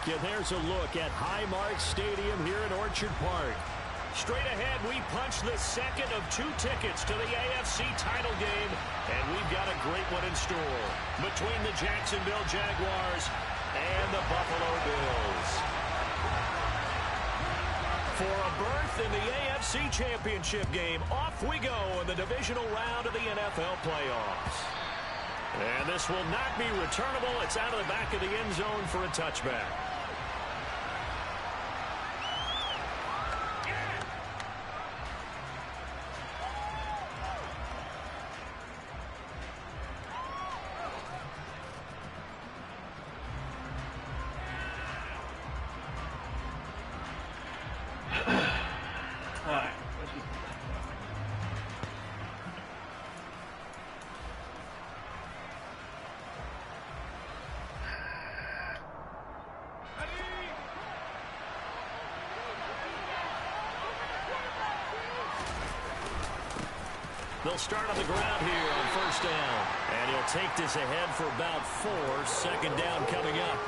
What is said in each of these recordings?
And there's a look at Highmark Stadium here in Orchard Park. Straight ahead, we punch the second of 2 tickets to the AFC title game, and we've got a great one in store between the Jacksonville Jaguars and the Buffalo Bills. For a berth in the AFC Championship game, off we go in the divisional round of the NFL playoffs. And this will not be returnable. It's out of the back of the end zone for a touchback. They'll start on the ground here on first down. And he'll take this ahead for about 4. Second down coming up.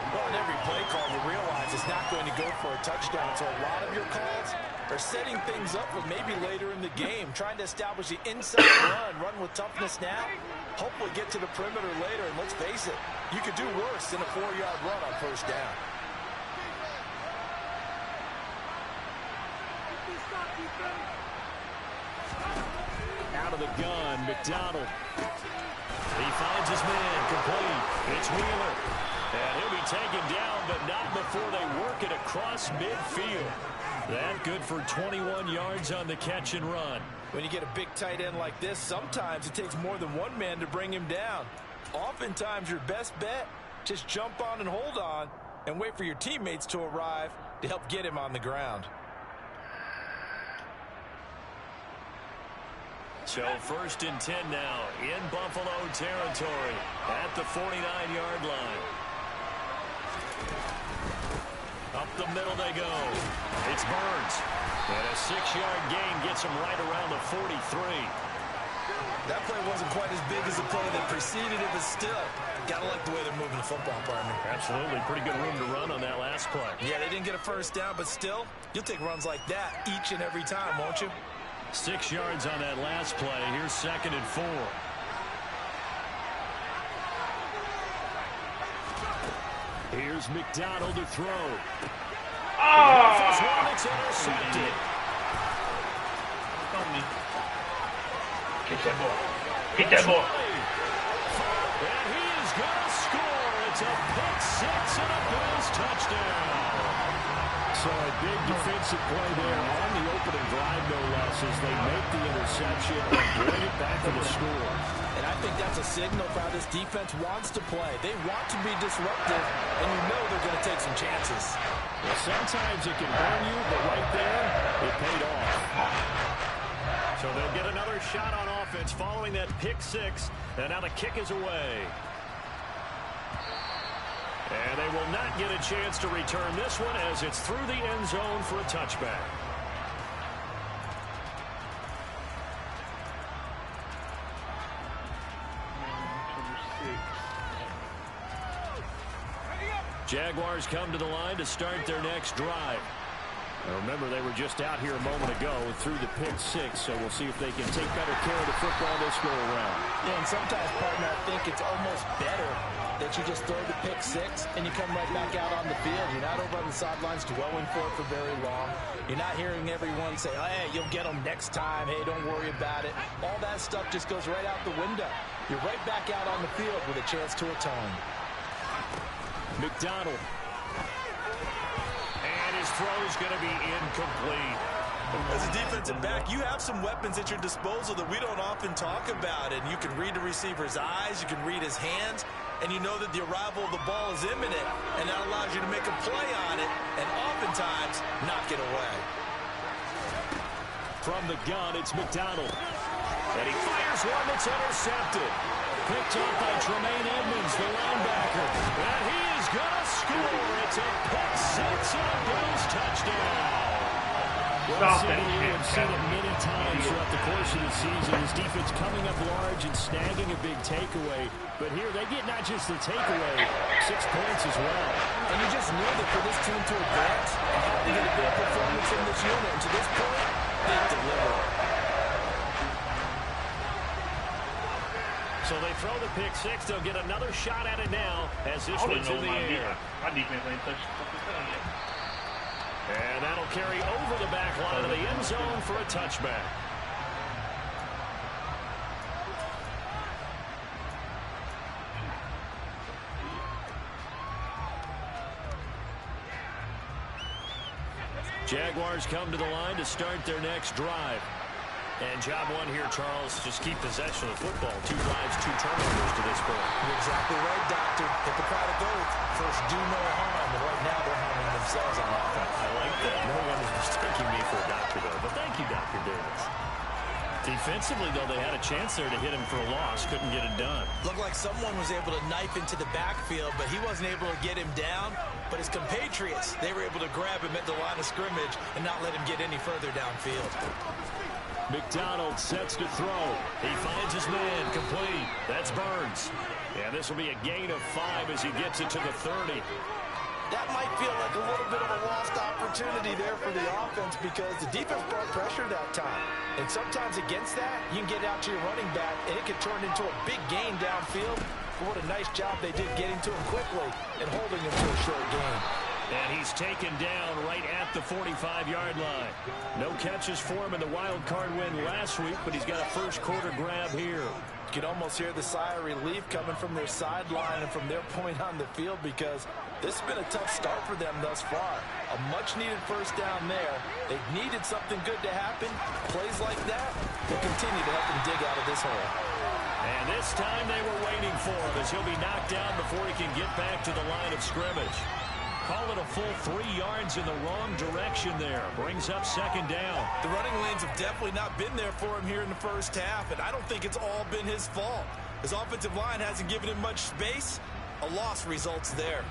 Well, in every play call, you realize it's not going to go for a touchdown. So a lot of your calls are setting things up for maybe later in the game, trying to establish the inside run with toughness now, hopefully get to the perimeter later. And let's face it, you could do worse than a 4-yard run on first down. Out of the gun, McDonald. He finds his man, complete. It's Wheeler. And he'll be taken down, but not before they work it across midfield. That good for 21 yards on the catch and run. When you get a big tight end like this, sometimes it takes more than one man to bring him down. Oftentimes, your best bet, just jump on and hold on and wait for your teammates to arrive to help get him on the ground. So first and 10 now in Buffalo territory at the 49-yard line. Up the middle they go. It's Burns. And a 6-yard gain gets him right around the 43. That play wasn't quite as big as the play that preceded it, but still, gotta like the way they're moving the football, partner. Absolutely. Pretty good room to run on that last play. Yeah, they didn't get a first down, but still, you'll take runs like that each and every time, won't you? 6 yards on that last play. Here's second and 4. Here's McDonald to throw. Oh! It's intercepted. On me. Get that ball. Get that ball. And he is going to score. It's a pick 6 and a Bills touchdown. So a big defensive play there on the opening drive, no less, as they make the interception and bring it back for the score. And I think that's a signal for how this defense wants to play. They want to be disruptive, and you know they're going to take some chances. Well, sometimes it can burn you, but right there, it paid off. So they'll get another shot on offense following that pick 6, and now the kick is away. And they will not get a chance to return this one as it's through the end zone for a touchback. Jaguars come to the line to start their next drive. Now remember, they were just out here a moment ago through the pick 6, so we'll see if they can take better care of the football this go around. Yeah, and sometimes, partner, I think it's almost better that you just throw the pick 6 and you come right back out on the field. You're not over on the sidelines dwelling for it for very long. You're not hearing everyone say, hey, you'll get them next time. Hey, don't worry about it. All that stuff just goes right out the window. You're right back out on the field with a chance to atone. McDonald. And his throw's going to be incomplete. As a defensive back, you have some weapons at your disposal that we don't often talk about. And you can read the receiver's eyes, you can read his hands, and you know that the arrival of the ball is imminent, and that allows you to make a play on it and oftentimes knock it away. From the gun, it's McDonald. And he fires one that's intercepted. Picked up by Tremaine Edmonds, the linebacker. And he is going to score. It's a pick 6 and a Bills touchdown. Well, we've seen it many times throughout the course of the season. His defense coming up large and snagging a big takeaway. But here they get not just the takeaway, 6 points as well. And you just knew that for this team to advance, you had to get a good performance from this unit. And to this point, they delivered. So they throw the pick six. They'll get another shot at it now as this one's in the air. My defense ain't touched the thing yet. And that'll carry over the back line of the end zone for a touchback. Jaguars come to the line to start their next drive. And job one here, Charles, just keep possession of football. 2 drives, 2 turnovers to this point. You're exactly right, Doctor. Hippocratic oath. First, do no harm. And right now, they're harming themselves on offense. I like that. No one is mistaking me for a doctor, though. But thank you, Dr. Davis. Defensively, though, they had a chance there to hit him for a loss. Couldn't get it done. Looked like someone was able to knife into the backfield, but he wasn't able to get him down. But his compatriots, they were able to grab him at the line of scrimmage and not let him get any further downfield. McDonald sets to throw. He finds his man complete. That's Burns. And this will be a gain of 5 as he gets it to the 30. That might feel like a little bit of a lost opportunity there for the offense because the defense brought pressure that time. And sometimes against that, you can get out to your running back, and it can turn into a big gain downfield. But what a nice job they did getting to him quickly and holding him to a short gain. And he's taken down right at the 45-yard line. No catches for him in the wild card win last week, but he's got a first-quarter grab here. You can almost hear the sigh of relief coming from their sideline and from their point on the field because this has been a tough start for them thus far. A much-needed first down there. They've needed something good to happen. Plays like that will continue to help them dig out of this hole. And this time they were waiting for him as he'll be knocked down before he can get back to the line of scrimmage. Call it a full 3 yards in the wrong direction there. Brings up second down. The running lanes have definitely not been there for him here in the first half, and I don't think it's all been his fault. His offensive line hasn't given him much space. A loss results there.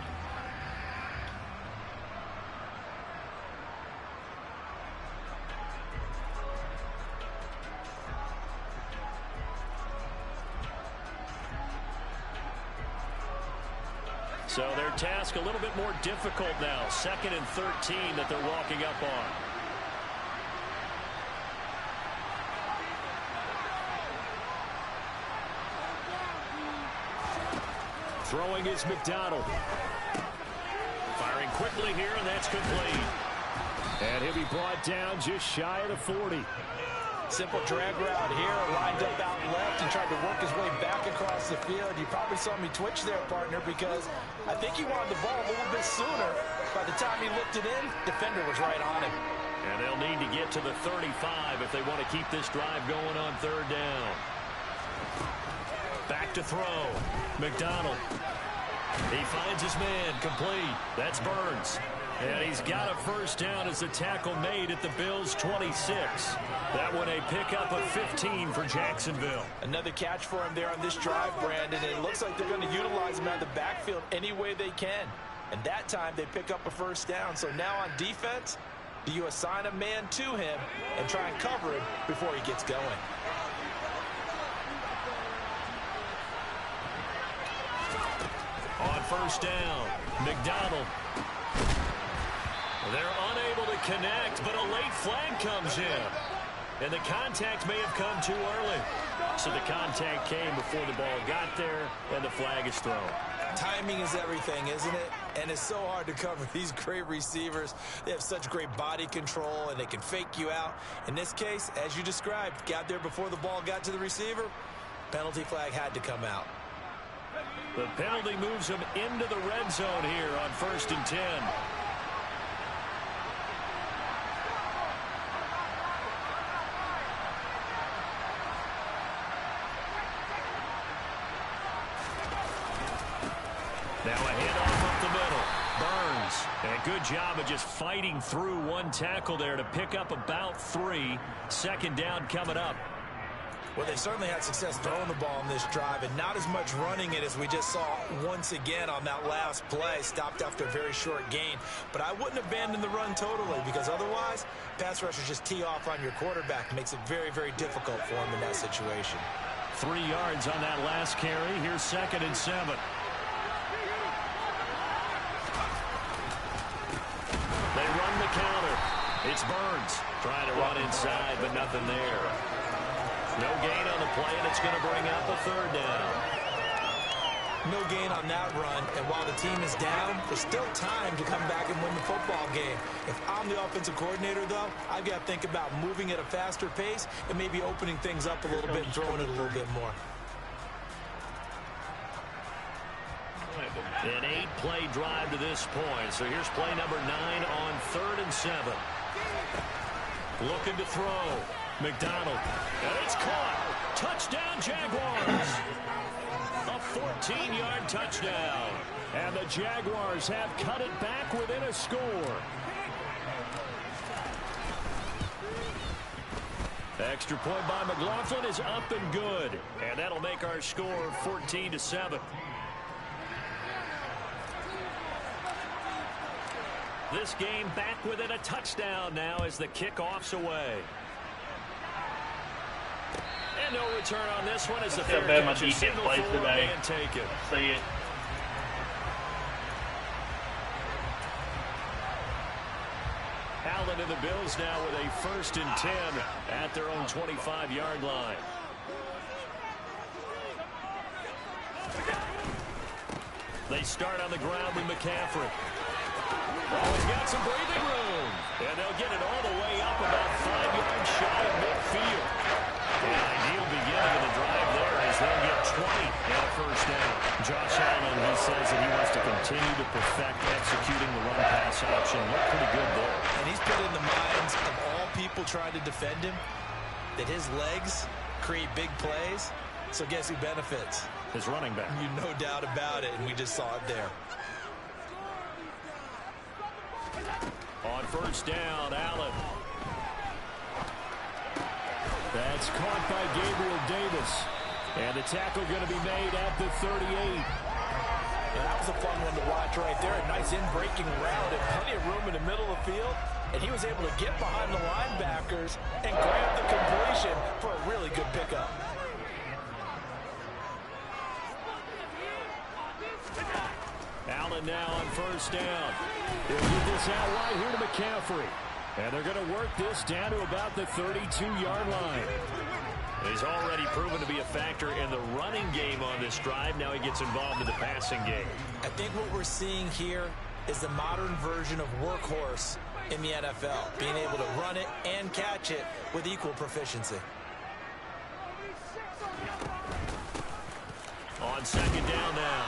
So their task a little bit more difficult now. 2nd and 13 that they're walking up on. Throwing is McDonald. Firing quickly here, and that's complete. And he'll be brought down just shy of the 40. Simple drag route here, lined up out left and tried to work his way back across the field. You probably saw me twitch there, partner, because I think he wanted the ball a little bit sooner. By the time he looked it in, defender was right on him. And they'll need to get to the 35 if they want to keep this drive going on 3rd down. Back to throw. McDonald. He finds his man complete. That's Burns. And he's got a first down as the tackle made at the Bills' 26. That one a pickup of 15 for Jacksonville. Another catch for him there on this drive, Brandon. And it looks like they're going to utilize him out of the backfield any way they can. And that time they pick up a first down. So now on defense, do you assign a man to him and try and cover him before he gets going? On first down, McDonald. They're unable to connect, but a late flag comes in. And the contact may have come too early. So the contact came before the ball got there, and the flag is thrown. Timing is everything, isn't it? And it's so hard to cover these great receivers. They have such great body control, and they can fake you out. In this case, as you described, got there before the ball got to the receiver. Penalty flag had to come out. The penalty moves them into the red zone here on 1st and 10. Now a handoff up the middle. Burns. And a good job of just fighting through one tackle there to pick up about 3. 2nd down coming up. Well, they certainly had success throwing the ball on this drive and not as much running it as we just saw once again on that last play. Stopped after a very short gain. But I wouldn't abandon the run totally because otherwise, pass rushers just tee off on your quarterback. It makes it very, very difficult for him in that situation. 3 yards on that last carry. Here's 2nd and 7. It's Burns trying to run inside, but nothing there. No gain on the play, and it's going to bring up a third down. No gain on that run, and while the team is down, there's still time to come back and win the football game. If I'm the offensive coordinator, though, I've got to think about moving at a faster pace and maybe opening things up a little bit and throwing it a little bit more. An 8-play drive to this point. So here's play number 9 on 3rd and 7. Looking to throw. McDonald. And it's caught. Touchdown, Jaguars. A 14-yard touchdown. And the Jaguars have cut it back within a score. Extra point by McLaughlin is up and good. And that'll make our score 14-7. This game back within a touchdown now as the kickoff's away. And no return on this one as the fair catch is single forward and taken. See it. Allen and the Bills now with a 1st and 10 at their own 25-yard line. They start on the ground with McCaffrey. Oh, he's got some breathing room. And they'll get it all the way up about 5 yards shy of midfield. An ideal beginning of the drive there as they'll get 20 and a 1st down. Josh Allen, he says that he wants to continue to perfect executing the run-pass option. Looked pretty good there. And he's put in the minds of all people trying to defend him that his legs create big plays. So guess who benefits? His running back. You no doubt about it, and we just saw it there. On 1st down, Allen. That's caught by Gabriel Davis. And the tackle going to be made at the 38. And that was a fun one to watch right there. A nice in-breaking route and plenty of room in the middle of the field. And he was able to get behind the linebackers and grab the completion for a really good pickup. Allen now on 1st down. They'll get this out wide here to McCaffrey. And they're going to work this down to about the 32-yard line. He's already proven to be a factor in the running game on this drive. Now he gets involved in the passing game. I think what we're seeing here is the modern version of workhorse in the NFL. Being able to run it and catch it with equal proficiency. On 2nd down now.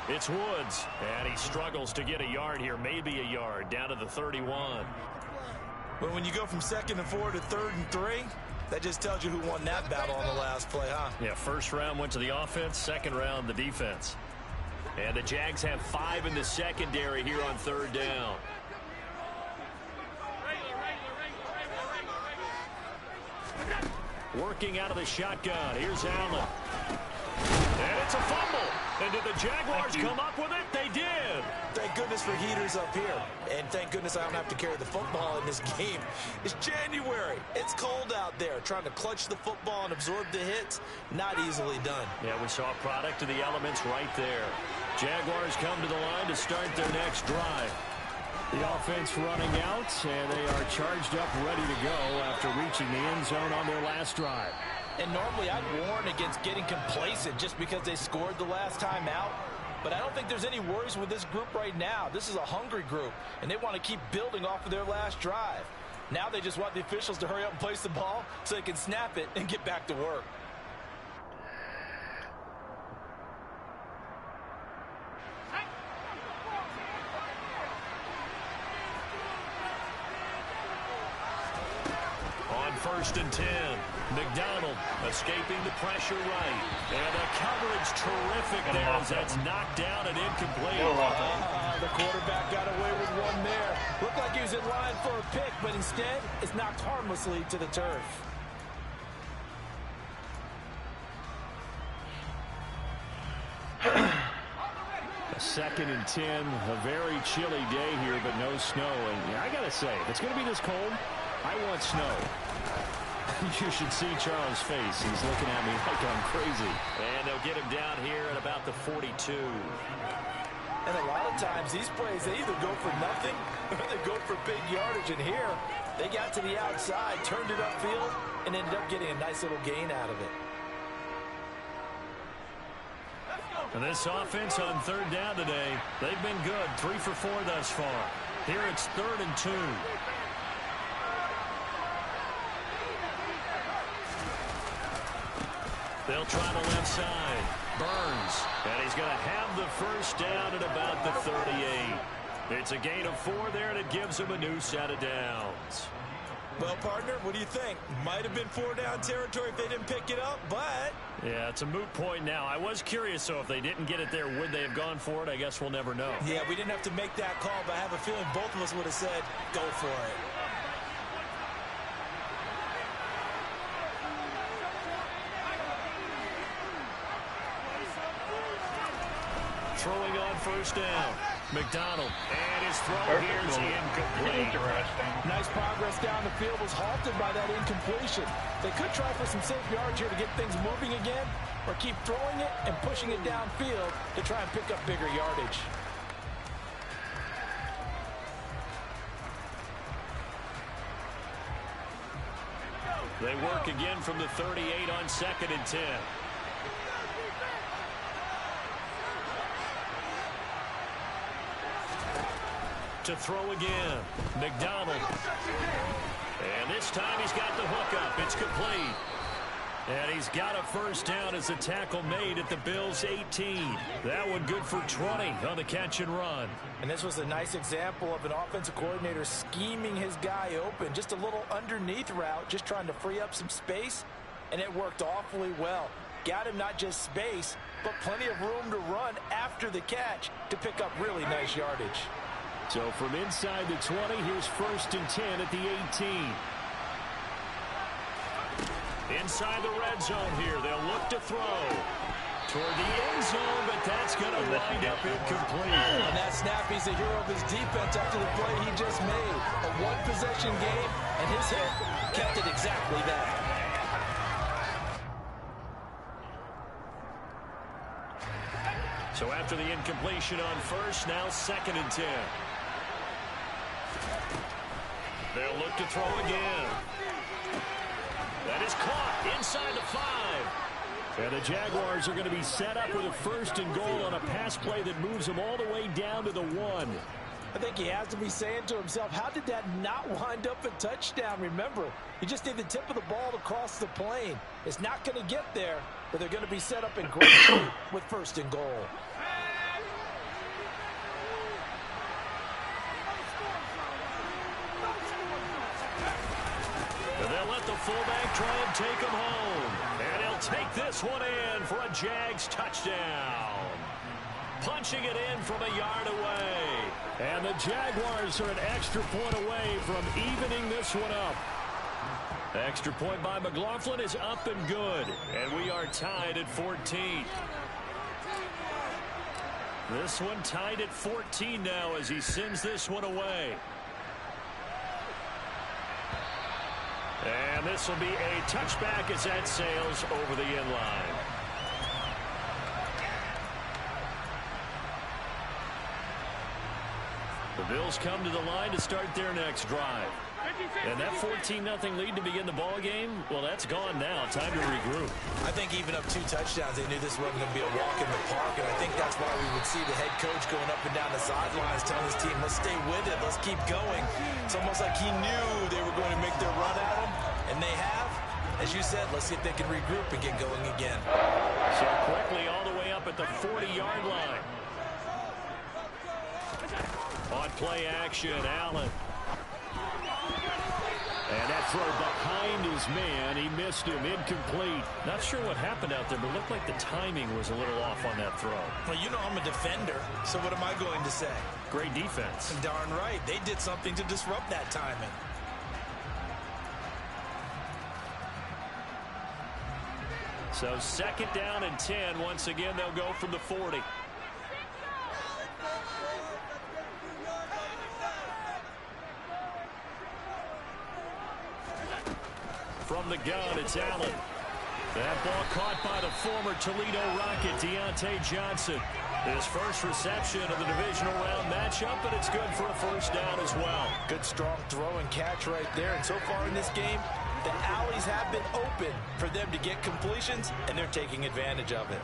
It's Woods, and he struggles to get a yard here, maybe a yard, down to the 31. Well, when you go from 2nd and 4 to 3rd and 3, that just tells you who won that battle on the last play, huh? Yeah, 1st round went to the offense, 2nd round the defense. And the Jags have 5 in the secondary here on 3rd down. Working out of the shotgun, here's Allen. And it's a fumble. And did the Jaguars come up with it? They did. Thank goodness for heaters up here. And thank goodness I don't have to carry the football in this game. It's January. It's cold out there. Trying to clutch the football and absorb the hits, not easily done. Yeah, we saw a product of the elements right there. Jaguars come to the line to start their next drive. The offense running out, and they are charged up, ready to go after reaching the end zone on their last drive. And normally I'd warn against getting complacent just because they scored the last time out. But I don't think there's any worries with this group right now. This is a hungry group, and they want to keep building off of their last drive. Now they just want the officials to hurry up and place the ball so they can snap it and get back to work. On 1st and 10, McDonald escaping the pressure right. And the coverage terrific there as that's knocked down and incomplete. The quarterback got away with one there. Looked like he was in line for a pick, but instead it's knocked harmlessly to the turf. A 2nd and 10, a very chilly day here, but no snow. And I got to say, if it's going to be this cold, I want snow. You should see Charles' face. He's looking at me like I'm crazy. And they'll get him down here at about the 42. And a lot of times these plays, they either go for nothing or they go for big yardage. And here, they got to the outside, turned it upfield, and ended up getting a nice little gain out of it. And this offense on third down today, they've been good. 3 for 4 thus far. Here it's 3rd and 2. They'll try the left side. Burns. And he's going to have the first down at about the 38. It's a gain of 4 there, and it gives him a new set of downs. Well, partner, what do you think? Might have been 4-down territory if they didn't pick it up, but... Yeah, it's a moot point now. I was curious, so if they didn't get it there, would they have gone for it? I guess we'll never know. Yeah, we didn't have to make that call, but I have a feeling both of us would have said, go for it. Throwing on first down. McDonald. And his throw here is incomplete. Nice progress down the field, was halted by that incompletion. They could try for some safe yards here to get things moving again, or keep throwing it and pushing it downfield to try and pick up bigger yardage. They work again from the 38 on 2nd and 10. To throw again. McDonald. And this time he's got the hook up. It's complete. And he's got a first down as a tackle made at the Bills' 18. That one good for 20 on the catch and run. And this was a nice example of an offensive coordinator scheming his guy open. Just a little underneath route, just trying to free up some space, and it worked awfully well. Got him not just space, but plenty of room to run after the catch to pick up really nice yardage. So from inside the 20, here's 1st and 10 at the 18. Inside the red zone here, they'll look to throw toward the end zone, but that's going to wind up incomplete. On that snap, he's the hero of his defense after the play he just made. A one-possession game, and his hit kept it exactly that. So after the incompletion on first, now 2nd and 10. They'll look to throw again. That is caught inside the 5. And the Jaguars are going to be set up with a 1st and goal on a pass play that moves them all the way down to the 1. I think he has to be saying to himself, how did that not wind up a touchdown? Remember, you just need the tip of the ball to cross the plane. It's not going to get there, but they're going to be set up in great shape with 1st and goal. They'll let the fullback try and take him home. And he'll take this one in for a Jags touchdown. Punching it in from a yard away. And the Jaguars are an extra point away from evening this one up. Extra point by McLaughlin is up and good. And we are tied at 14. This one tied at 14 now as he sends this one away. And this will be a touchback as that sails over the end line. The Bills come to the line to start their next drive. And that 14-0 lead to begin the ball game, well, that's gone now. Time to regroup. I think even up 2 touchdowns, they knew this wasn't going to be a walk in the park, and I think that's why we would see the head coach going up and down the sidelines telling his team, let's stay with it, let's keep going. It's almost like he knew they were going to make their run at him, and they have. As you said, let's see if they can regroup and get going again. So quickly all the way up at the 40-yard line. On play action, Allen. And that throw behind his man. He missed him. Incomplete. Not sure what happened out there, but it looked like the timing was a little off on that throw. Well, you know I'm a defender, so what am I going to say? Great defense. Darn right. They did something to disrupt that timing. So 2nd down and 10. Once again, they'll go from the 40. From the gun, it's Allen. That ball caught by the former Toledo Rocket, Deontay Johnson. His first reception of the divisional round matchup, but it's good for a first down as well. Good, strong throw and catch right there. And so far in this game, the alleys have been open for them to get completions, and they're taking advantage of it.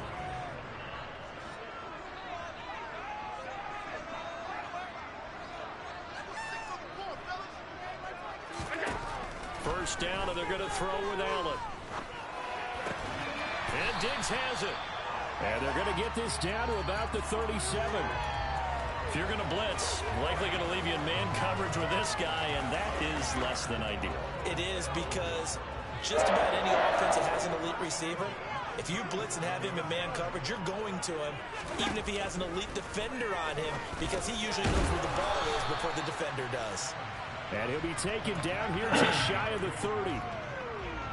First down, and they're going to throw with Allen. And Diggs has it. And they're going to get this down to about the 37. If you're going to blitz, likely going to leave you in man coverage with this guy, and that is less than ideal. It is, because just about any offense that has an elite receiver, if you blitz and have him in man coverage, you're going to him, even if he has an elite defender on him, because he usually knows where the ball is before the defender does. And he'll be taken down here just shy of the 30.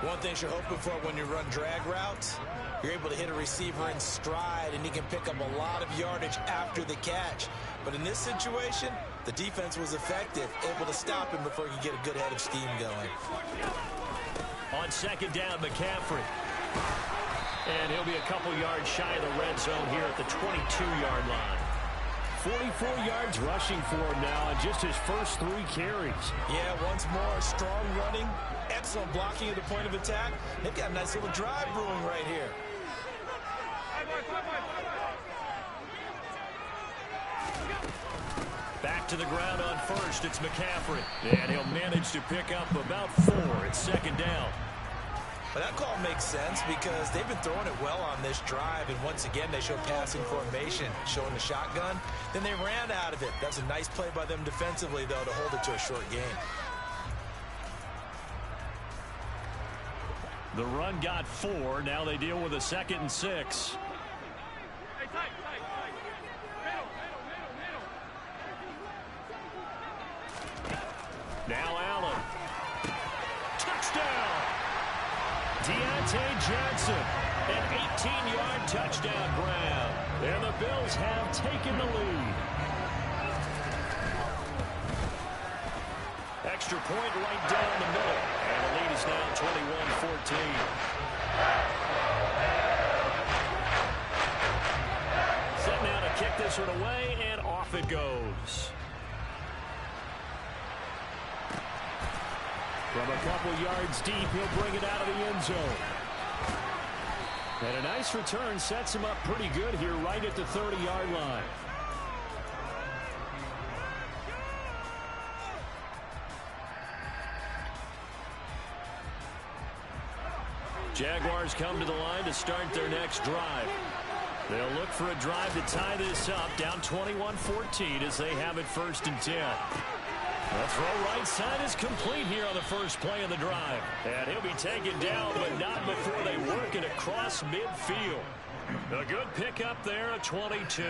One thing you're hoping for when you run drag routes, you're able to hit a receiver in stride, and he can pick up a lot of yardage after the catch. But in this situation, the defense was effective, able to stop him before he could get a good head of steam going. On second down, McCaffrey. And he'll be a couple yards shy of the red zone here at the 22-yard line. 44 yards rushing for him now on just his first 3 carries. Yeah, once more, strong running, excellent blocking at the point of attack. They've got a nice little drive brewing right here. Back to the ground on first, it's McCaffrey. And he'll manage to pick up about 4 at second down. But that call makes sense because they've been throwing it well on this drive, and once again they show passing formation, showing the shotgun. Then they ran out of it. That's a nice play by them defensively, though, to hold it to a short game. The run got 4. Now they deal with a 2nd and 6. Now Allen. Touchdown! Deontay Johnson, an 18-yard touchdown grab. And the Bills have taken the lead. Extra point right down the middle. And the lead is now 21-14. Set now to kick this one away, and off it goes. From a couple yards deep, he'll bring it out of the end zone. And a nice return sets him up pretty good here right at the 30-yard line. Jaguars come to the line to start their next drive. They'll look for a drive to tie this up, down 21-14 as they have it 1st and 10. The throw right side is complete here on the first play of the drive. And he'll be taken down, but not before they work it across midfield. A good pickup there at 22.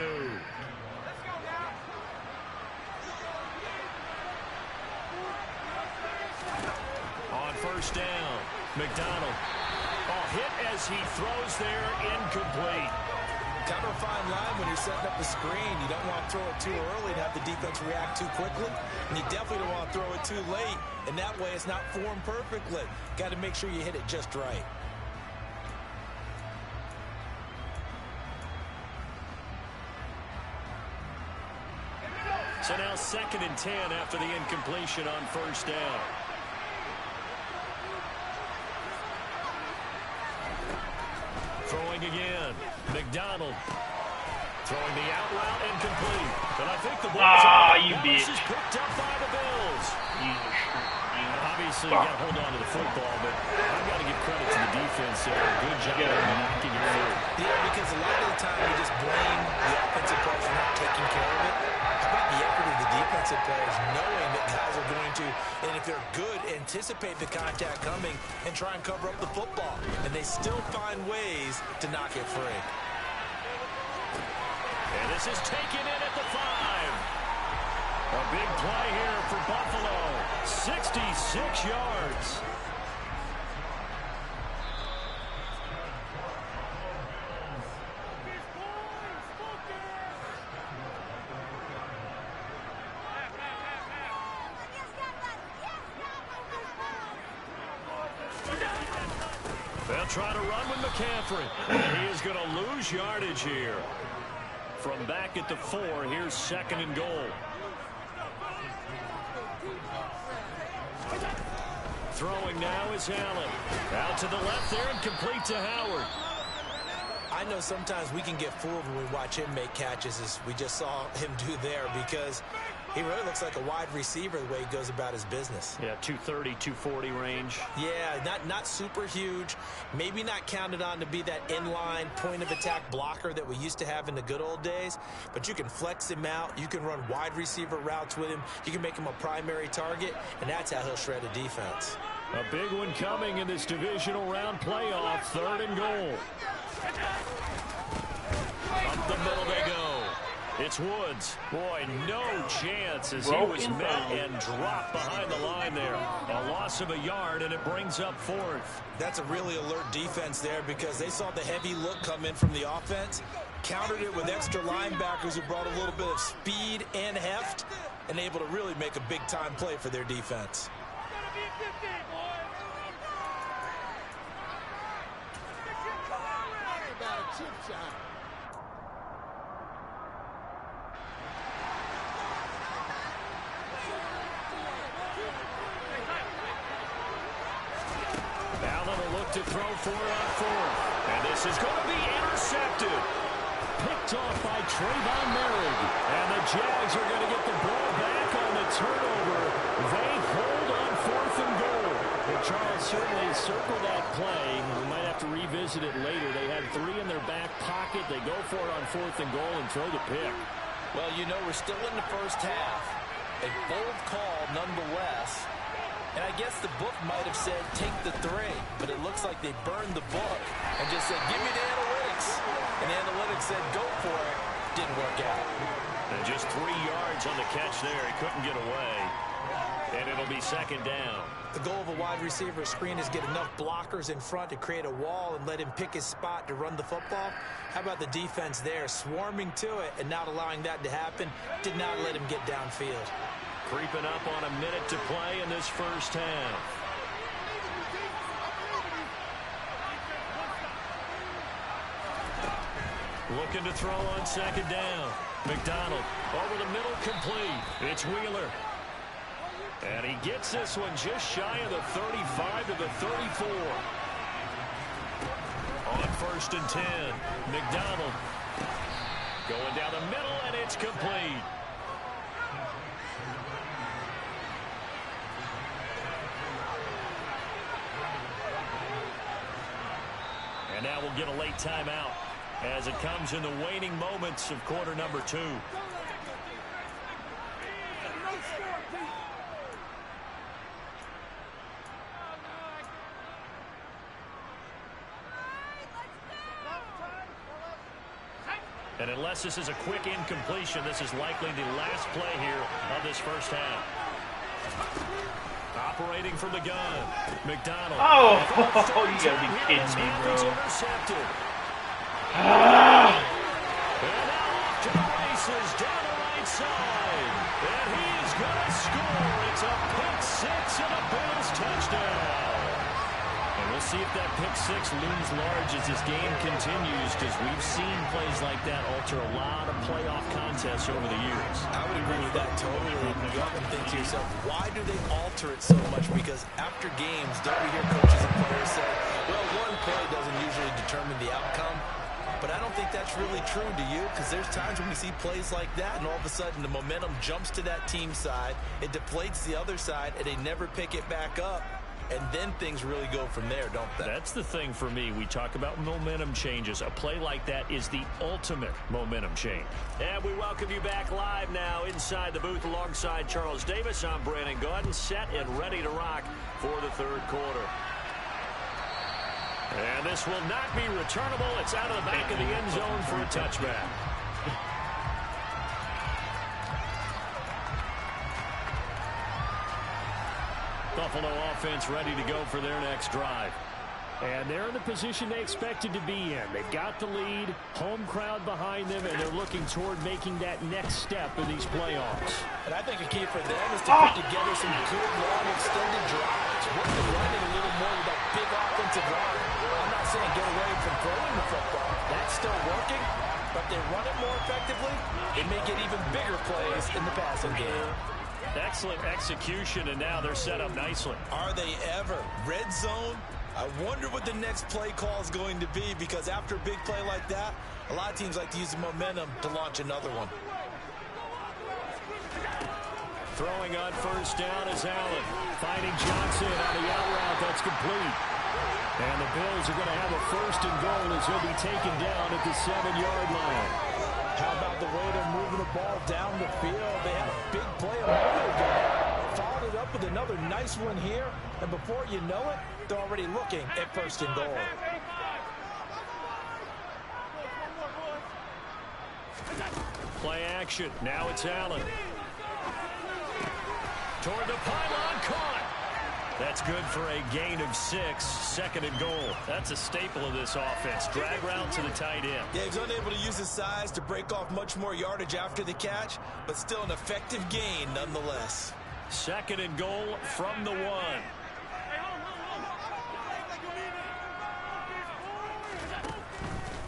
On first down, McDonald. Hit as he throws there, incomplete. Kind of a fine line when you're setting up the screen. You don't want to throw it too early and have the defense react too quickly. And you definitely don't want to throw it too late. And that way it's not formed perfectly. Got to make sure you hit it just right. So now 2nd and 10 after the incompletion on first down. Throwing again. McDonald. Throwing the out route incomplete. But I think the ball is picked up by the Bills. Obviously, you got to hold on to the football, but I've got to give credit to the defense there. Good job of knocking it through. Yeah, because a lot of the time you just blame the offensive players for not taking care of it. How about the effort of the defensive players knowing that guys are going to, and if they're good, anticipate the contact coming and try and cover up the football. And they still find ways to knock it free. And this is taken in at the 5. A big play here for Buffalo. 66 yards. They'll try to run with McCaffrey. And he is going to lose yardage here. from back at the 4. Here's 2nd and goal. Throwing now is Allen. Out to the left there and complete to Howard. I know sometimes we can get fooled when we watch him make catches, as we just saw him do there, because he really looks like a wide receiver the way he goes about his business. Yeah, 230, 240 range. Yeah, not super huge. Maybe not counted on to be that inline point-of-attack blocker that we used to have in the good old days, but you can flex him out. You can run wide receiver routes with him. You can make him a primary target, and that's how he'll shred a defense. A big one coming in this divisional round playoff. 3rd and goal. Up the middle they go. It's Woods. Boy, no chance as he was met and dropped behind the line there. A loss of a yard, and it brings up 4th. That's a really alert defense there, because they saw the heavy look come in from the offense, countered it with extra linebackers who brought a little bit of speed and heft, and able to really make a big-time play for their defense. To throw for it on 4th. And this is going to be intercepted. Picked off by Trayvon Merrick. And the Jags are going to get the ball back on the turnover. They hold on 4th and goal. Well, Charles, certainly circle that play. We might have to revisit it later. They had 3 in their back pocket. They go for it on 4th and goal and throw the pick. Well, you know, we're still in the first half. A bold call nonetheless. And I guess the book might have said, take the 3, but it looks like they burned the book and just said, give me the analytics. And the analytics said, go for it. Didn't work out. And just 3 yards on the catch there. He couldn't get away. And it'll be 2nd down. The goal of a wide receiver screen is get enough blockers in front to create a wall and let him pick his spot to run the football. How about the defense there, swarming to it and not allowing that to happen? Did not let him get downfield. Creeping up on a minute to play in this first half. Looking to throw on 2nd down. McDonald over the middle, complete. It's Wheeler. And he gets this one just shy of the 35 to the 34. On 1st and 10. McDonald going down the middle, and it's complete. And now we'll get a late timeout as it comes in the waning moments of quarter number 2. And unless this is a quick incompletion, this is likely the last play here of this first half. Operating from the gun, McDonald. Oh, you gotta be kidding me, bro. And now off to the races down the right side. And he's gonna score. It's a pick 6 and a Bills touchdown. And we'll see if that pick 6 looms large as this game continues, because we've seen plays like that alter a lot of playoff contests over the years. I would agree with that totally. You often think to yourself, why do they alter it so much? Because after games, don't we hear coaches and players say, well, one play doesn't usually determine the outcome. But I don't think that's really true, do you? Because there's times when we see plays like that, and all of a sudden the momentum jumps to that team side, it deflates the other side, and they never pick it back up. And then things really go from there, don't they? That's the thing for me. We talk about momentum changes. A play like that is the ultimate momentum change. And we welcome you back live now inside the booth alongside Charles Davis. I'm Brandon Gaudin, set and ready to rock for the 3rd quarter. And this will not be returnable. It's out of the back of the end zone for a touchback. Buffalo offense ready to go for their next drive. And they're in the position they expected to be in. They've got the lead, home crowd behind them, and they're looking toward making that next step in these playoffs. And I think a key for them is to put together some good, long, extended drives. Work the running a little more with that big offensive line. I'm not saying get away from throwing the football. That's still working. but if they run it more effectively, they may get even bigger plays in the passing game. Excellent execution, and now they're set up nicely. Are they ever? Red zone? I wonder what the next play call is going to be, because after a big play like that, a lot of teams like to use the momentum to launch another one. Throwing on first down is Allen. Finding Johnson on the out route. That's complete. And the Bills are going to have a first and goal as he'll be taken down at the 7-yard line. How about the way they're moving the ball down the field? They had a big play a moment ago. Followed it up with another nice one here. And before you know it, they're already looking at first and goal. Play action. Now it's Allen. Toward the pylon, caught. That's good for a gain of 6, second and goal. That's a staple of this offense. Drag route to the tight end. Yeah, he's unable to use his size to break off much more yardage after the catch, but still an effective gain nonetheless. Second and goal from the 1.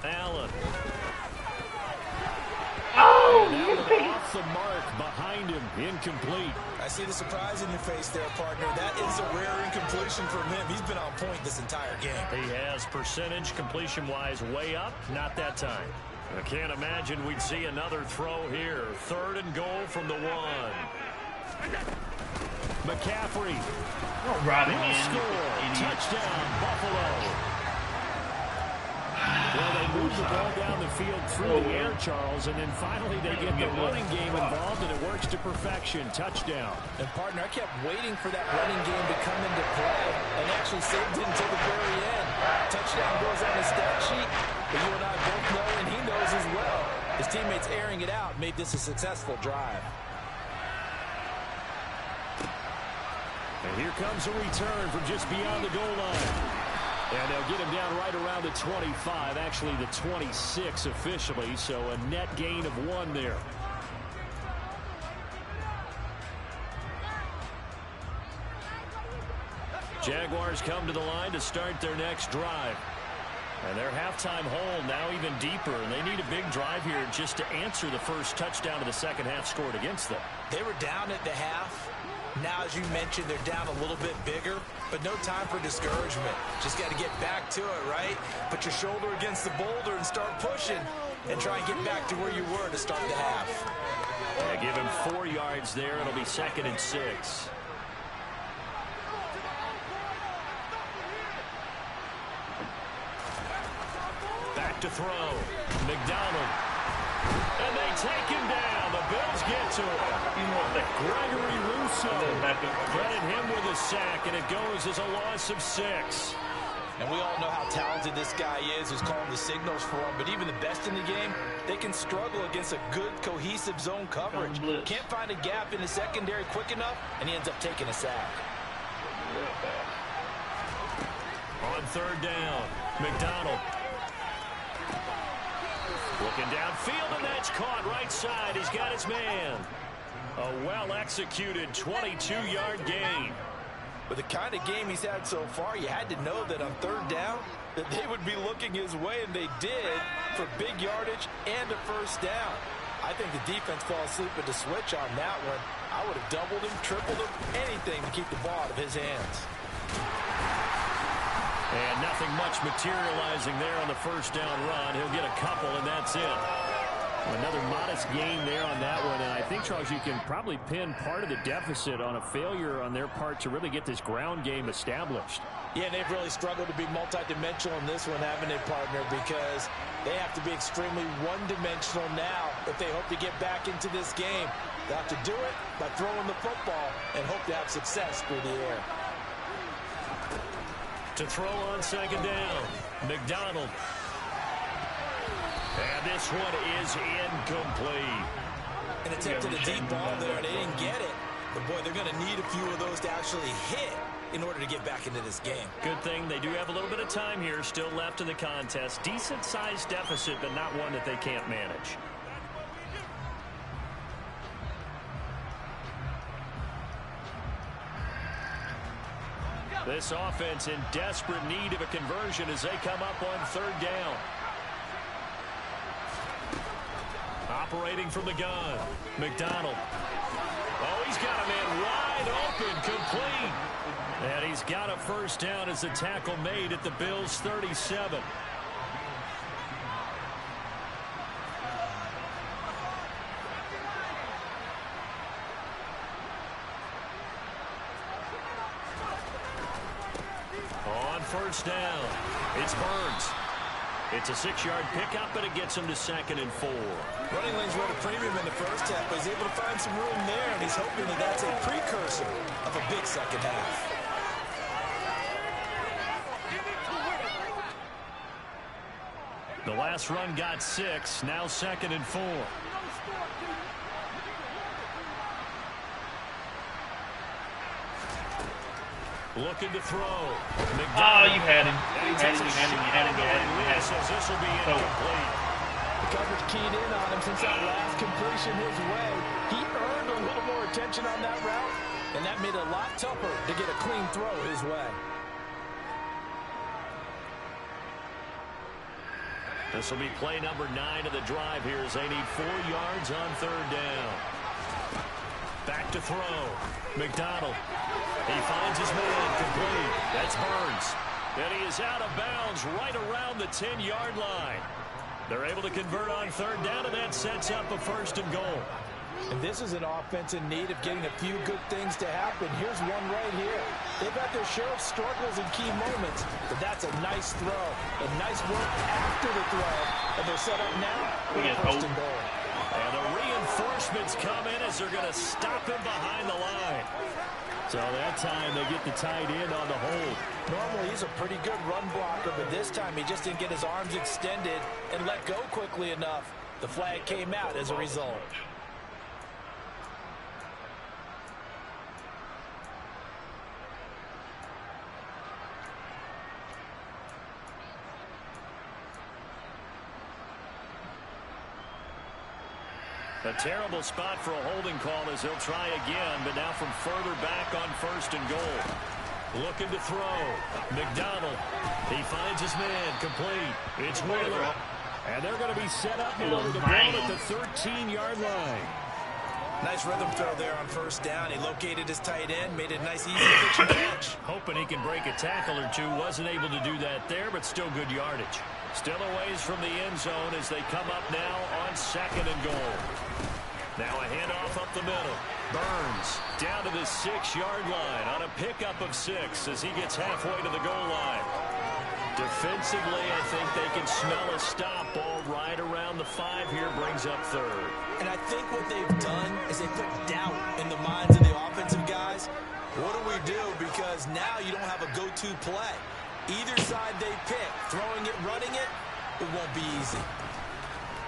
Allen. Off the mark behind him, incomplete. I see the surprise in your face there, partner. That is a rare incompletion from him. He's been on point this entire game. He has percentage completion-wise way up, not that time. I can't imagine we'd see another throw here. Third and goal from the 1. McCaffrey. Will score. Touchdown, Buffalo. Well, they move the ball down the field through the air, Charles, and then finally they get the running game involved, and it works to perfection. Touchdown. And, partner, I kept waiting for that running game to come into play and actually saved it until the very end. Touchdown goes on the stat sheet, but you and I both know, and he knows as well, his teammates airing it out made this a successful drive. And here comes a return from just beyond the goal line. And they'll get him down right around the 25, actually the 26 officially, so a net gain of 1 there. Jaguars come to the line to start their next drive. And their halftime hole now even deeper, and they need a big drive here just to answer the first touchdown of the second half scored against them. They were down at the half. Now, as you mentioned, they're down a little bit bigger, but no time for discouragement. Just got to get back to it, right? Put your shoulder against the boulder and start pushing and try and get back to where you were to start the half. Yeah, give him 4 yards there. It'll be 2nd and 6. Back to throw. McDonald. And they take him down. The Bills get to him. Gregory Rousseau. Credit him with a sack, and it goes as a loss of 6. And we all know how talented this guy is who's calling the signals for him, but even the best in the game, they can struggle against a good, cohesive zone coverage. Can't find a gap in the secondary quick enough, and he ends up taking a sack. On third down, McDonald. Looking downfield, and that's caught right side. He's got his man. A well-executed 22-yard gain. With the kind of game he's had so far, you had to know that on third down that they would be looking his way, and they did, for big yardage and a first down. I think the defense fell asleep at the switch on that one. I would have doubled him, tripled him, anything to keep the ball out of his hands. And nothing much materializing there on the first down run. He'll get a couple, and that's it. Another modest gain there on that one. And I think, Charles, you can probably pin part of the deficit on a failure on their part to really get this ground game established. Yeah, they've really struggled to be multidimensional in this one, haven't they, partner? Because they have to be extremely one-dimensional now if they hope to get back into this game. They have to do it by throwing the football and hope to have success through the air. To throw on second down, McDonald. And this one is incomplete. An attempt at a deep ball there, and they didn't get it. But, boy, they're going to need a few of those to actually hit in order to get back into this game. Good thing they do have a little bit of time here still left in the contest. Decent-sized deficit, but not one that they can't manage. This offense in desperate need of a conversion as they come up on third down. operating from the gun. McDonald. Oh, he's got a man wide open, complete. And he's got a first down as the tackle made at the Bills' 37. On first down, it's Burns. It's a 6-yard pickup, and it gets him to 2nd and 4. Running lanes were at a premium in the first half, but he's able to find some room there, and he's hoping that that's a precursor of a big second half. The last run got 6, now 2nd and 4. Looking to throw. Oh, you had him. You had him. Says this will be incomplete. The coverage keyed in on him since that last completion his way. He earned a little more attention on that route, and that made it a lot tougher to get a clean throw his way. This will be play number 9 of the drive here as they need 4 yards on 3rd down. Back to throw. McDonald. He finds his man complete. That's Burns. And he is out of bounds right around the 10-yard line. They're able to convert on 3rd down, and that sets up a 1st and goal. And this is an offense in need of getting a few good things to happen. Here's one right here. They've got their share of struggles in key moments, but that's a nice throw. And nice work after the throw. And they're set up now for the 1st and goal. And the reinforcements come in as they're going to stop him behind the line. So that time they get the tight end on the hold. Normally he's a pretty good run blocker, but this time he just didn't get his arms extended and let go quickly enough. The flag came out as a result. A terrible spot for a holding call as he'll try again, but now from further back on 1st and goal. Looking to throw. McDonald. He finds his man complete. It's Wheeler. And they're going to be set up now with the ball at the 13-yard line. Nice rhythm throw there on 1st down. He located his tight end, made it a nice, easy pitch and catch. Hoping he can break a tackle or two. Wasn't able to do that there, but still good yardage. Still a ways from the end zone as they come up now on 2nd and goal. Now a handoff up the middle. Burns down to the 6-yard line on a pickup of 6 as he gets halfway to the goal line. Defensively, I think they can smell a stop. Ball right around the 5 here, brings up 3rd. And I think what they've done is they put doubt in the minds of the offensive guys. What do we do? Because now you don't have a go-to play. Either side they pick, throwing it, running it, it won't be easy.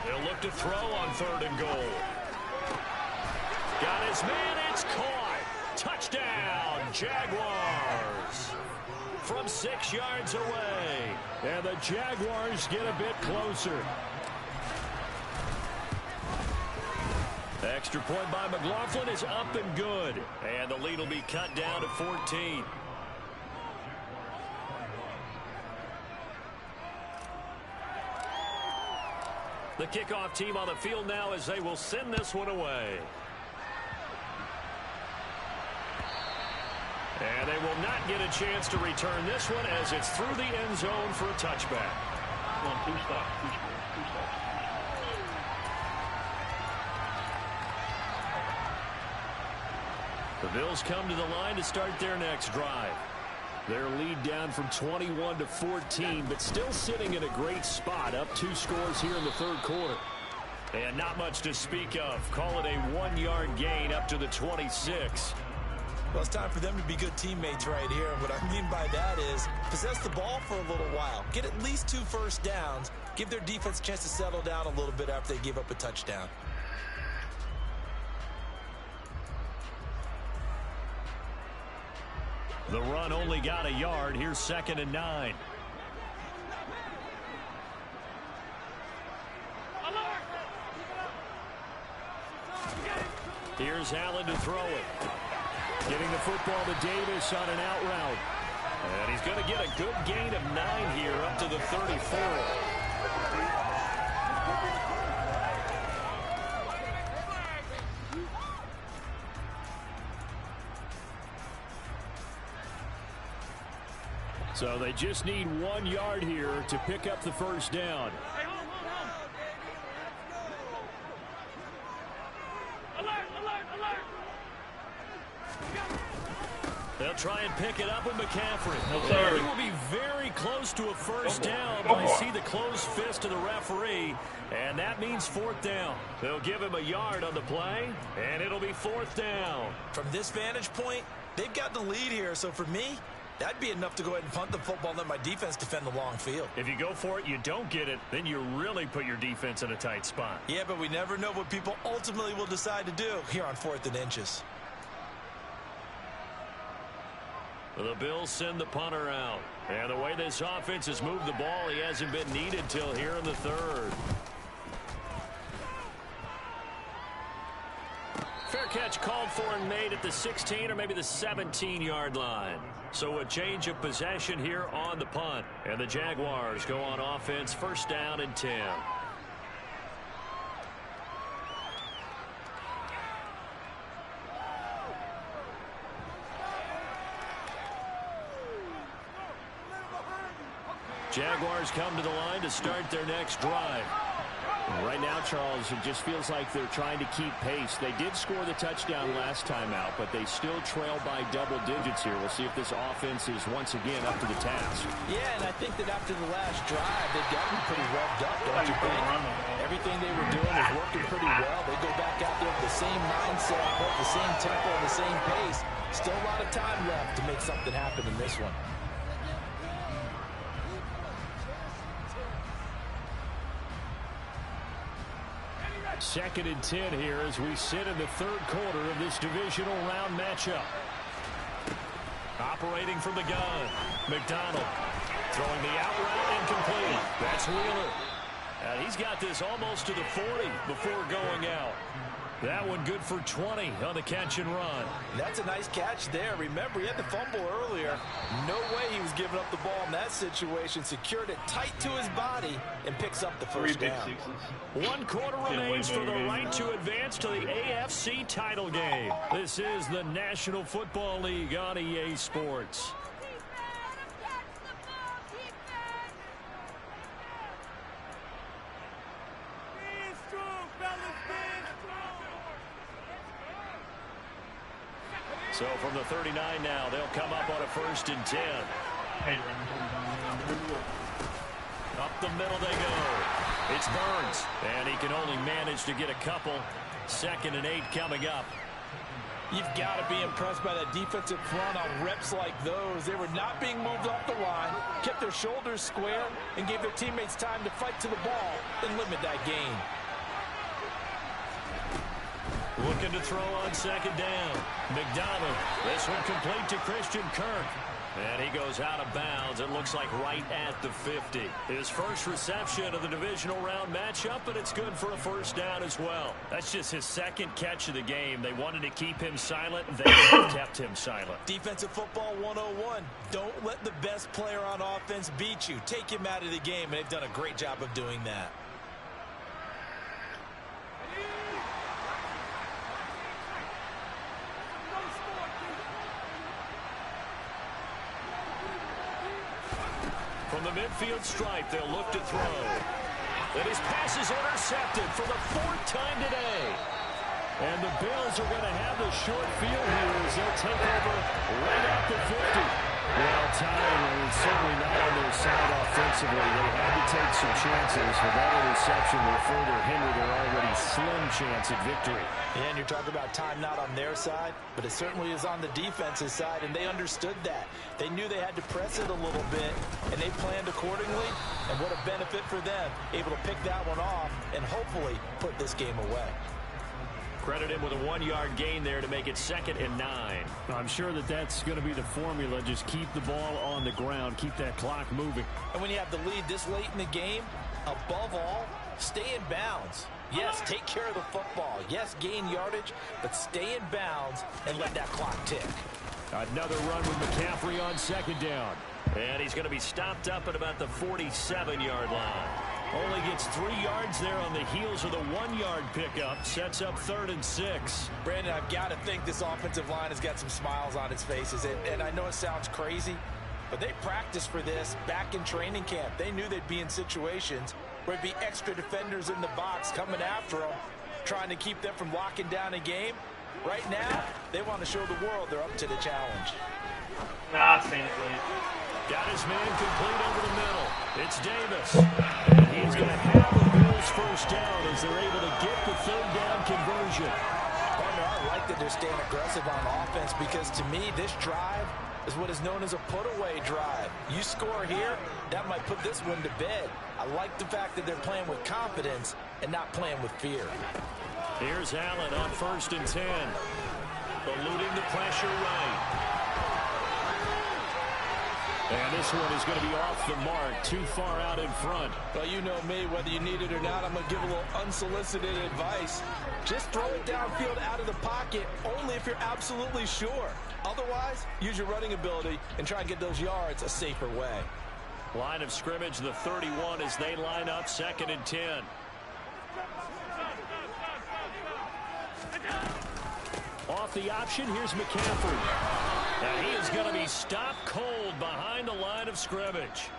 They'll look to throw on 3rd and goal. Got his man, it's caught. Touchdown, Jaguars. From 6 yards away. And the Jaguars get a bit closer. Extra point by McLaughlin is up and good. And the lead will be cut down to 14. The kickoff team on the field now as they will send this one away. And they will not get a chance to return this one as it's through the end zone for a touchback. Come on, 2 stops. 2 stops. The Bills come to the line to start their next drive. Their lead down from 21 to 14, but still sitting in a great spot, up 2 scores here in the 3rd quarter. And not much to speak of. Call it a 1-yard gain up to the 26. Well, it's time for them to be good teammates right here. And what I mean by that is possess the ball for a little while. Get at least 2 first downs. Give their defense a chance to settle down a little bit after they give up a touchdown. The run only got a yard. Here's 2nd and 9. Here's Allen to throw it. Getting the football to Davis on an out route. And he's going to get a good gain of 9 here up to the 34. So they just need 1 yard here to pick up the first down. They'll try and pick it up with McCaffrey. He will be very close to a first down. I see the closed fist of the referee, and that means 4th down. They'll give him a yard on the play, and it'll be 4th down. From this vantage point, they've got the lead here, so for me, that'd be enough to go ahead and punt the football and let my defense defend the long field. If you go for it, you don't get it, then you really put your defense in a tight spot. Yeah, but we never know what people ultimately will decide to do here on 4th and inches. The Bills send the punter out. And the way this offense has moved the ball, he hasn't been needed till here in the 3rd. Fair catch called for and made at the 16 or maybe the 17-yard line. So a change of possession here on the punt. And the Jaguars go on offense, 1st down and 10. Jaguars come to the line to start their next drive. Right now, Charles, it just feels like they're trying to keep pace. They did score the touchdown last time out, but they still trail by double digits here. We'll see if this offense is once again up to the task. Yeah, and I think that after the last drive, they've gotten pretty revved up, don't you think? Everything they were doing was working pretty well. They go back out there with the same mindset, the same tempo, and the same pace. Still a lot of time left to make something happen in this one. Second and 10 here as we sit in the 3rd quarter of this divisional round matchup. Operating from the gun, McDonald throwing the out route incomplete. That's Wheeler. And he's got this almost to the 40 before going out. That one good for 20 on the catch and run. That's a nice catch there. Remember, he had the fumble earlier. No way he was giving up the ball in that situation. Secured it tight to his body and picks up the first down. 1 quarter remains for the right to advance to the AFC title game. This is the National Football League on EA Sports. So from the 39 now, they'll come up on a 1st and 10. Up the middle they go. It's Burns, and he can only manage to get a couple. 2nd and 8 coming up. You've got to be impressed by that defensive front on reps like those. They were not being moved off the line, kept their shoulders square, and gave their teammates time to fight to the ball and limit that gain. Looking to throw on 2nd down. McDonald. This one complete to Christian Kirk. And he goes out of bounds. It looks like right at the 50. His first reception of the divisional round matchup, but it's good for a 1st down as well. That's just his 2nd catch of the game. They wanted to keep him silent. They have kept him silent. Defensive football 101. Don't let the best player on offense beat you. Take him out of the game, and they've done a great job of doing that. From the midfield stripe, they'll look to throw. And his pass is intercepted for the 4th time today. And the Bills are going to have the short field here as they'll take over right at the 50. Well, time is certainly not on their side offensively. They had to take some chances, but that interception will further hinder their already slim chance at victory. And you're talking about time not on their side, but it certainly is on the defense's side, and they understood that. They knew they had to press it a little bit, and they planned accordingly, and what a benefit for them, able to pick that one off and hopefully put this game away. Credit him with a 1-yard gain there to make it 2nd and 9. I'm sure that that's going to be the formula. Just keep the ball on the ground. Keep that clock moving. And when you have the lead this late in the game, above all, stay in bounds. Yes, take care of the football. Yes, gain yardage, but stay in bounds and let that clock tick. Another run with McCaffrey on 2nd down. And he's going to be stopped up at about the 47-yard line. Only gets 3 yards there on the heels of the 1-yard pickup. Sets up 3rd and 6. Brandon, I've got to think this offensive line has got some smiles on its faces. And I know it sounds crazy, But they practiced for this back in training camp. They knew they'd be in situations where it'd be extra defenders in the box coming after them, trying to keep them from locking down a game. Right now, they want to show the world they're up to the challenge. Nah, Saint is late. Got his man complete over the middle. It's Davis. And he's going to have the Bills first down as they're able to get the third down conversion. Partner, I like that they're staying aggressive on offense because to me, this drive is what is known as a put-away drive. You score here, that might put this one to bed. I like the fact that they're playing with confidence and not playing with fear. Here's Allen on 1st and 10. Eluding the pressure right. And this one is going to be off the mark, too far out in front. Well, you know me, whether you need it or not, I'm going to give a little unsolicited advice. Just throw it downfield out of the pocket, only if you're absolutely sure. Otherwise, use your running ability and try and get those yards a safer way. Line of scrimmage, the 31 as they line up 2nd and 10. Off the option, here's McCaffrey. And he is going to be stopped cold behind the line of scrimmage.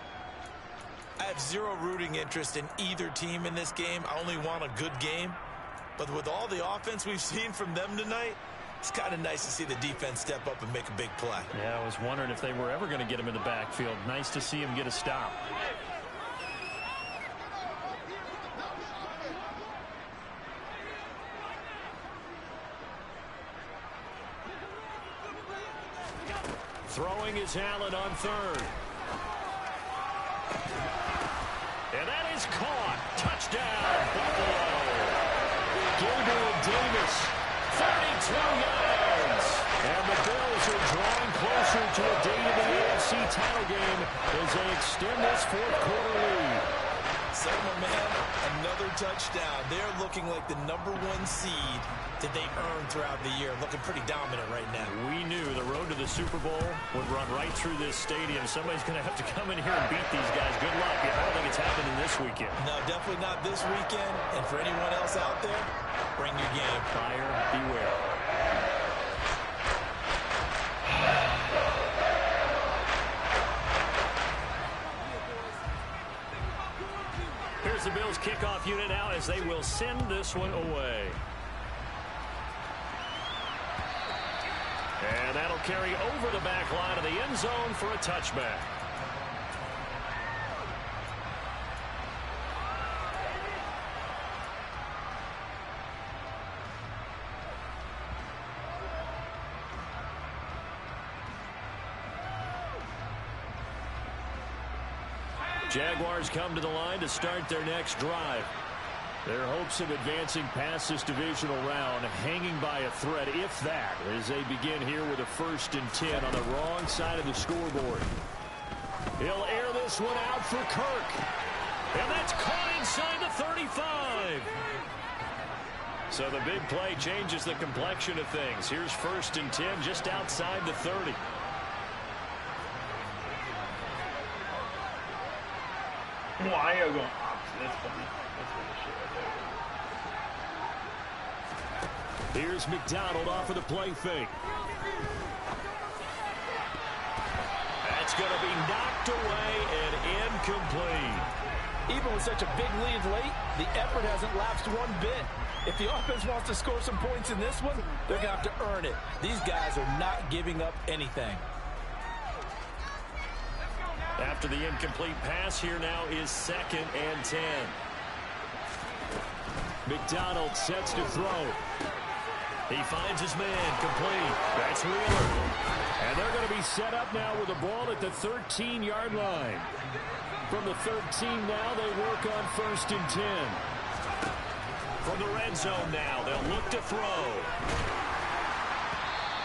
I have zero rooting interest in either team in this game. I only want a good game. But with all the offense we've seen from them tonight, it's kind of nice to see the defense step up and make a big play. Yeah, I was wondering if they were ever going to get him in the backfield. Nice to see him get a stop. Throwing is Allen on 3rd. And that is caught. Touchdown, Buffalo. Gilbert Davis, 32 yards. And the Bills are drawing closer to a date in the AFC title game as they extend this 4th quarter lead. Selma, man, another touchdown. They're looking like the #1 seed that they earned throughout the year. Looking pretty dominant right now. We knew the road to the Super Bowl would run right through this stadium. Somebody's going to have to come in here and beat these guys. Good luck. I don't think it's happening this weekend. No, definitely not this weekend. And for anyone else out there, bring your game. Buyer beware. Here's the Bills kickoff unit now as they will send this one away. And that'll carry over the back line of the end zone for a touchback. Jaguars come to the line to start their next drive. Their hopes of advancing past this divisional round hanging by a thread, if that, as they begin here with a 1st and 10 on the wrong side of the scoreboard. He'll air this one out for Kirk. And that's caught inside the 35. So the big play changes the complexion of things. Here's 1st and 10 just outside the 30. Why are you going opposite? That's funny. That's funny shit right there. Here's McDonald off of the play fake. That's going to be knocked away and incomplete. Even with such a big lead late, the effort hasn't lapsed one bit. If the offense wants to score some points in this one, they're going to have to earn it. These guys are not giving up anything. After the incomplete pass, here now is 2nd and 10. McDonald sets to throw. He finds his man complete. That's Wheeler. And they're going to be set up now with the ball at the 13-yard line. From the 13 now, they work on 1st and 10. From the red zone now, they'll look to throw.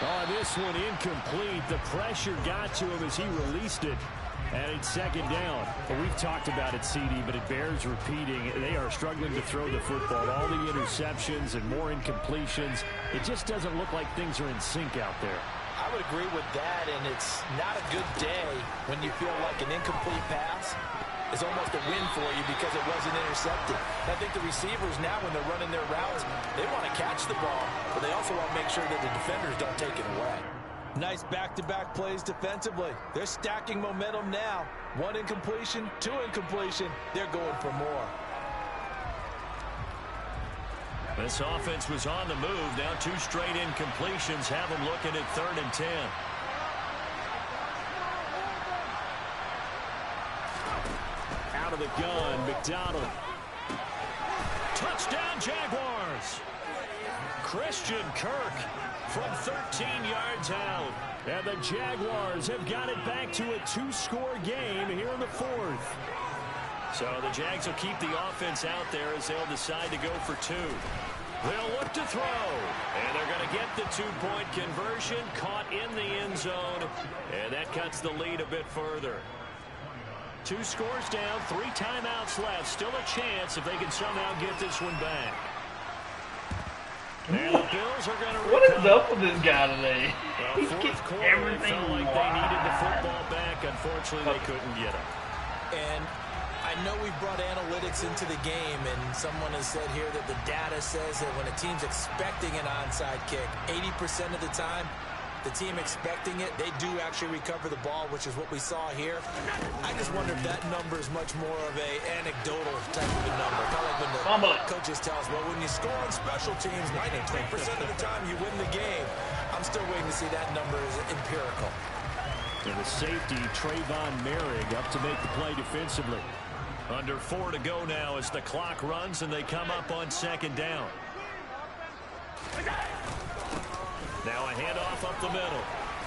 Oh, this one incomplete. The pressure got to him as he released it. And it's 2nd down. Well, we've talked about it, CD, but it bears repeating. They are struggling to throw the football. All the interceptions and more incompletions. It just doesn't look like things are in sync out there. I would agree with that, and it's not a good day when you feel like an incomplete pass is almost a win for you because it wasn't intercepted. I think the receivers now, when they're running their routes, they want to catch the ball, but they also want to make sure that the defenders don't take it away. Nice back-to-back plays defensively. They're stacking momentum now. 1 incompletion, 2 incompletion. They're going for more. This offense was on the move. Now 2 straight incompletions have them looking at 3rd and 10. Out of the gun, McDonald. Touchdown, Jaguars. Christian Kirk from 13 yards out. And the Jaguars have got it back to a 2-score game here in the 4th. So the Jags will keep the offense out there as they'll decide to go for 2. They'll look to throw. And they're going to get the 2-point conversion. Caught in the end zone. And that cuts the lead a bit further. 2 scores down, 3 timeouts left. Still a chance if they can somehow get this one back. And the Bills are going to What is up with this guy today? Well, He gets everything felt like they needed the football back. Unfortunately, they couldn't get it. And I know we've brought analytics into the game, and someone has said here that the data says that when a team's expecting an onside kick, 80% of the time, the team expecting it, they do actually recover the ball, which is what we saw here. I just wonder if that number is much more of a anecdotal type of a number. Kind of like when the coaches tell us, well, when you score on special teams, 93% of the time you win the game. I'm still waiting to see that number is empirical. And the safety, Trayvon Merrick, up to make the play defensively. Under 4 to go now as the clock runs and they come up on 2nd down. Now a handoff up the middle.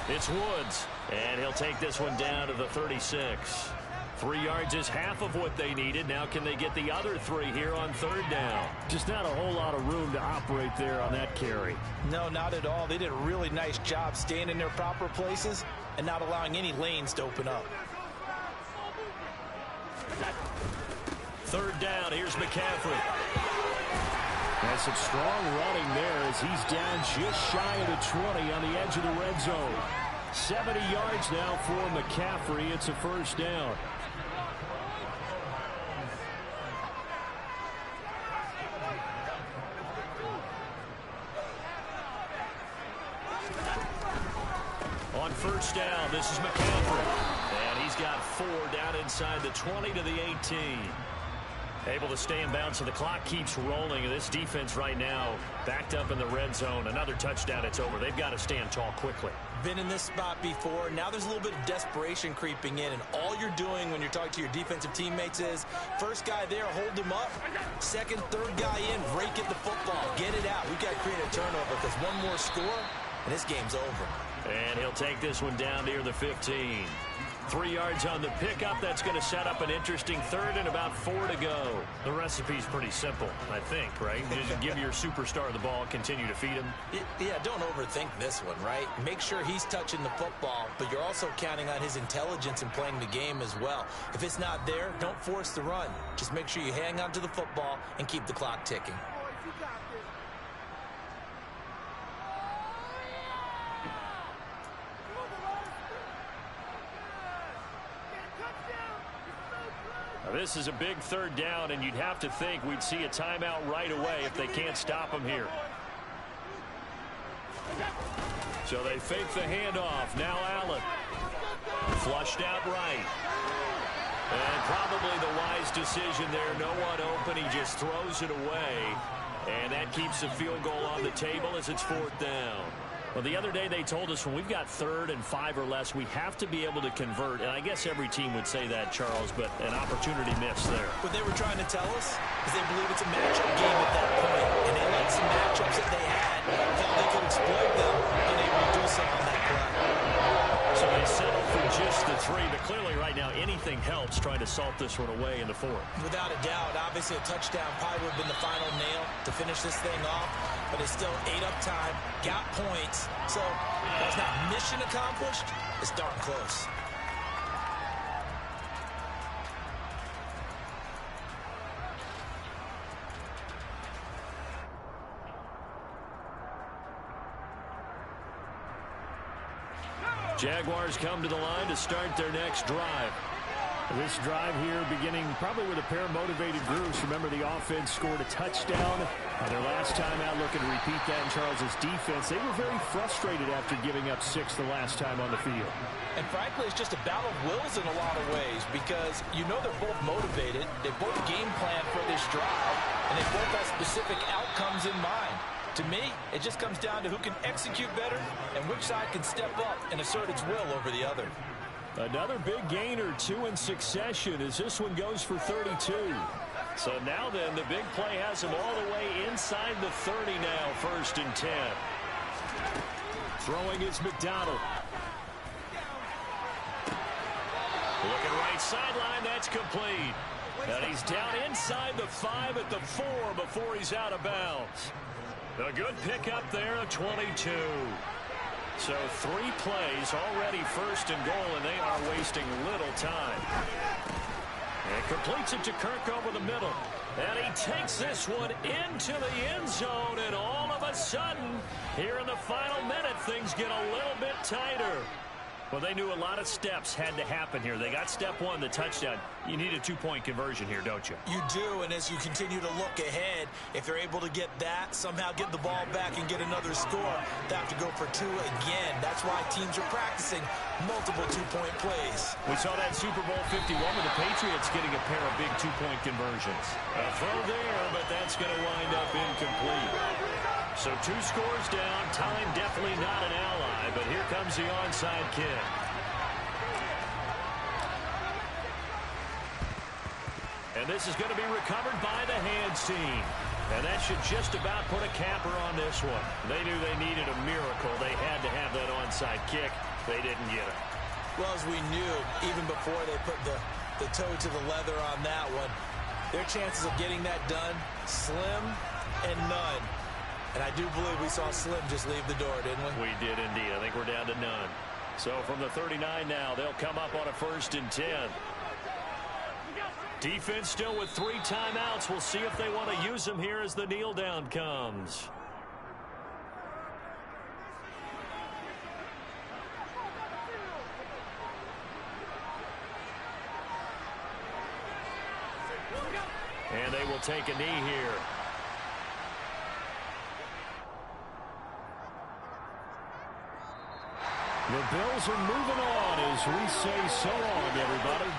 It's Woods, and he'll take this one down to the 36. 3 yards is half of what they needed. Now can they get the other 3 here on 3rd down? Just not a whole lot of room to operate there on that carry. No, not at all. They did a really nice job staying in their proper places and not allowing any lanes to open up. 3rd down, here's McCaffrey. Has some strong running there as he's down just shy of the 20 on the edge of the red zone. 70 yards now for McCaffrey. It's a 1st down. On 1st down, this is McCaffrey. And he's got 4 down inside the 20 to the 18. Able to stay in bounds, so the clock keeps rolling. And this defense right now backed up in the red zone. Another touchdown, it's over. They've got to stand tall quickly. Been in this spot before. Now there's a little bit of desperation creeping in. And all you're doing when you're talking to your defensive teammates is, first guy there, hold him up. Second, third guy in, rake at the football. Get it out. We've got to create a turnover because one more score, and this game's over. And he'll take this one down near the 15. 3 yards on the pickup. That's going to set up an interesting 3rd and about 4 to go. The recipe's pretty simple, I think, right? Just give your superstar the ball, continue to feed him. Yeah, don't overthink this one, right? Make sure he's touching the football, but you're also counting on his intelligence in playing the game as well. If it's not there, don't force the run. Just make sure you hang on to the football and keep the clock ticking. This is a big 3rd down, and you'd have to think we'd see a timeout right away if they can't stop him here. So they fake the handoff. Now Allen. Flushed out right. And probably the wise decision there. No one open. He just throws it away. And that keeps the field goal on the table as it's 4th down. Well, the other day they told us when we've got 3rd and 5 or less, we have to be able to convert. And I guess every team would say that, Charles, but an opportunity missed there. What they were trying to tell us is they believe it's a matchup game at that point. And they let some matchups that they had, thought they could exploit them, and they reduced it on that play. So they settled for just the 3, but clearly right now anything helps trying to salt this one away in the 4th. Without a doubt, obviously a touchdown probably would have been the final nail to finish this thing off, but it's still 8 up time, got points, so that's not mission accomplished, it's darn close. Jaguars come to the line to start their next drive. This drive here beginning probably with a pair of motivated groups. Remember, the offense scored a touchdown. Their last time out, looking to repeat that in Charles' defense. They were very frustrated after giving up 6 the last time on the field. And frankly, it's just a battle of wills in a lot of ways because you know they're both motivated. They both game plan for this drive, and they both have specific outcomes in mind. To me, it just comes down to who can execute better and which side can step up and assert its will over the other. Another big gainer, 2 in succession, as this one goes for 32. So now then, the big play has him all the way inside the 30 now, 1st and 10. Throwing is McDonald. Looking right sideline, that's complete. And he's down inside the 5 at the 4 before he's out of bounds. A good pickup there, a 22. So 3 plays already 1st and goal, and they are wasting little time. And completes it to Kirk over the middle. And he takes this one into the end zone, and all of a sudden, here in the final minute, things get a little bit tighter. Well, they knew a lot of steps had to happen here. They got step 1, the touchdown. You need a 2-point conversion here, don't you? You do, and as you continue to look ahead, if they're able to get that, somehow get the ball back and get another score, they have to go for 2 again. That's why teams are practicing multiple 2-point plays. We saw that Super Bowl 51 with the Patriots getting a pair of big 2-point conversions. A throw there, but that's going to wind up incomplete. So 2 scores down. Time definitely not an ally, but here comes the onside kick. And this is going to be recovered by the hands team. And that should just about put a capper on this one. They knew they needed a miracle. They had to have that onside kick. They didn't get it. Well, as we knew, even before they put the toe to the leather on that one, their chances of getting that done, slim and none. And I do believe we saw Slim just leave the door, didn't we? We did indeed. I think we're down to none. So from the 39 now, they'll come up on a 1st and 10. Defense still with 3 timeouts. We'll see if they want to use them here as the kneel down comes. And they will take a knee here. The Bills are moving on as we say so long, everybody.